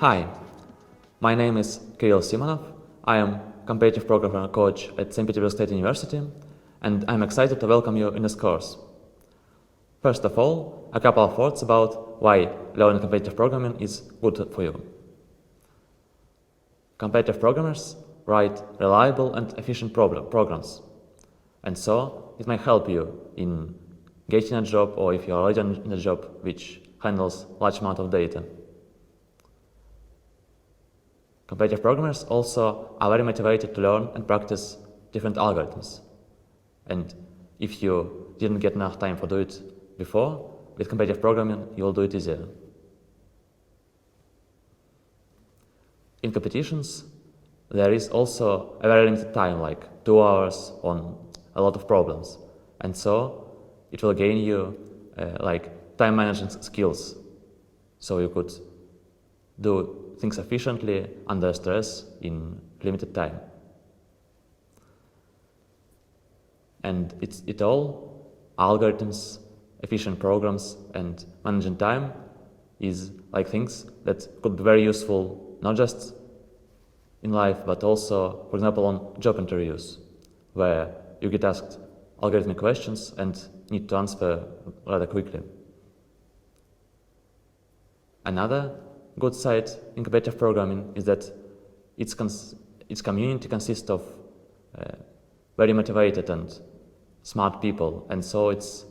Hi, my name is Kirill Simonov. I am competitive programmer coach at St. Petersburg State University, and I'm excited to welcome you in this course. First of all, a couple of words about why learning competitive programming is good for you. Competitive programmers write reliable and efficient programs, and so it may help you in getting a job, or if you are already in a job which handles large amount of data. Competitive programmers also are very motivated to learn and practice different algorithms. And if you didn't get enough time to do it before, with competitive programming you will do it easier. In competitions, there is also a very limited time, like 2 hours on a lot of problems. And so it will gain you time management skills. So you could do things efficiently under stress in limited time. And it all, algorithms, efficient programs, and managing time is like things that could be very useful not just in life, but also, for example, on job interviews, where you get asked algorithmic questions and need to answer rather quickly. Another good side in competitive programming is that its community consists of very motivated and smart people, and so it's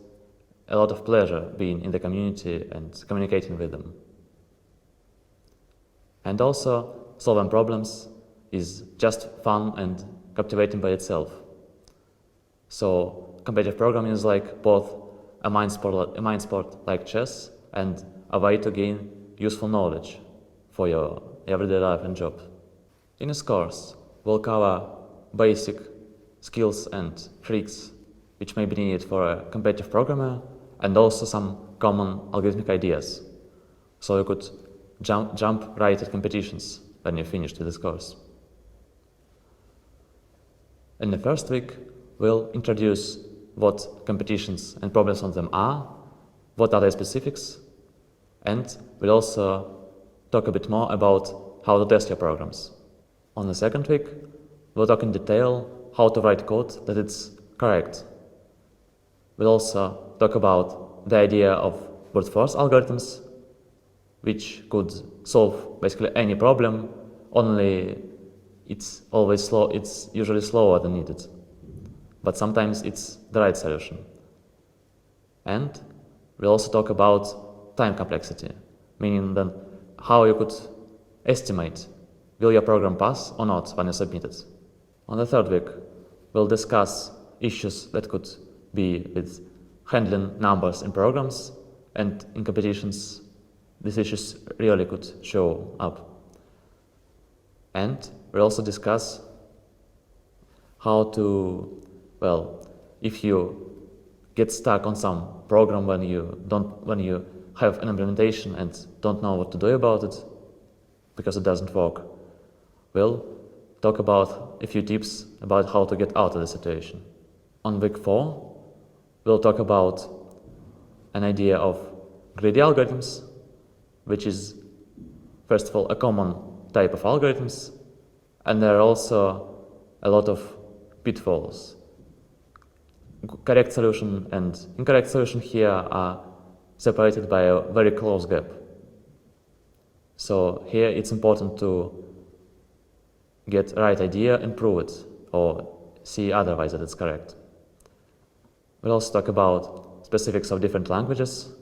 a lot of pleasure being in the community and communicating with them. And also, solving problems is just fun and captivating by itself. So competitive programming is like both a mind sport like chess and a way to gain useful knowledge for your everyday life and job. In this course, we'll cover basic skills and tricks which may be needed for a competitive programmer, and also some common algorithmic ideas. So you could jump right at competitions when you finish this course. In the first week, we'll introduce what competitions and problems on them are, what are their specifics, and we'll also talk a bit more about how to test your programs. On the second week, we'll talk in detail how to write code that it's correct. We'll also talk about the idea of brute force algorithms, which could solve basically any problem, only it's usually slower than needed. But sometimes it's the right solution. And we'll also talk about time complexity, meaning then how you could estimate will your program pass or not when you submit it. On the third week, we'll discuss issues that could be with handling numbers in programs, and in competitions these issues really could show up. And we'll also discuss how to, if you get stuck on some program when you have an implementation and don't know what to do about it because it doesn't work, we'll talk about a few tips about how to get out of the situation. On week 4, we'll talk about an idea of greedy algorithms, which is, first of all, a common type of algorithms, and there are also a lot of pitfalls. Correct solution and incorrect solution here are separated by a very close gap. So here it's important to get the right idea and prove it, or see otherwise that it's correct. We'll also talk about specifics of different languages,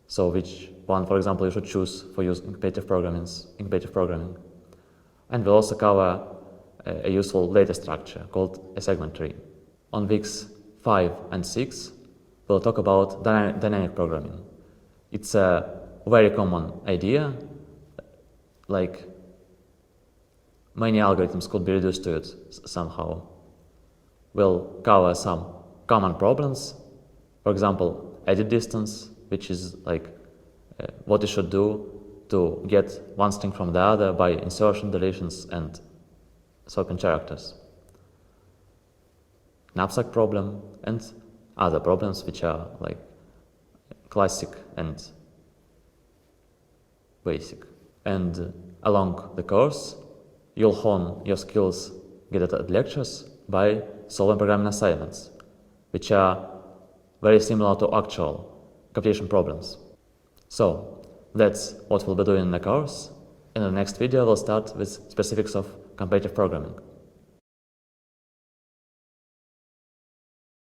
so which one, for example, you should choose for using competitive programming. And we'll also cover a useful data structure called a segment tree. On weeks 5 and 6, we'll talk about dynamic programming. It's a very common idea, like many algorithms could be reduced to it somehow. We'll cover some common problems, for example, edit distance, which is what you should do to get one string from the other by insertion, deletions, and swapping characters. Knapsack problem and other problems which are classic and basic. And along the course, you'll hone your skills gathered at lectures by solving programming assignments, which are very similar to actual computation problems. So that's what we'll be doing in the course. In the next video, we'll start with specifics of competitive programming.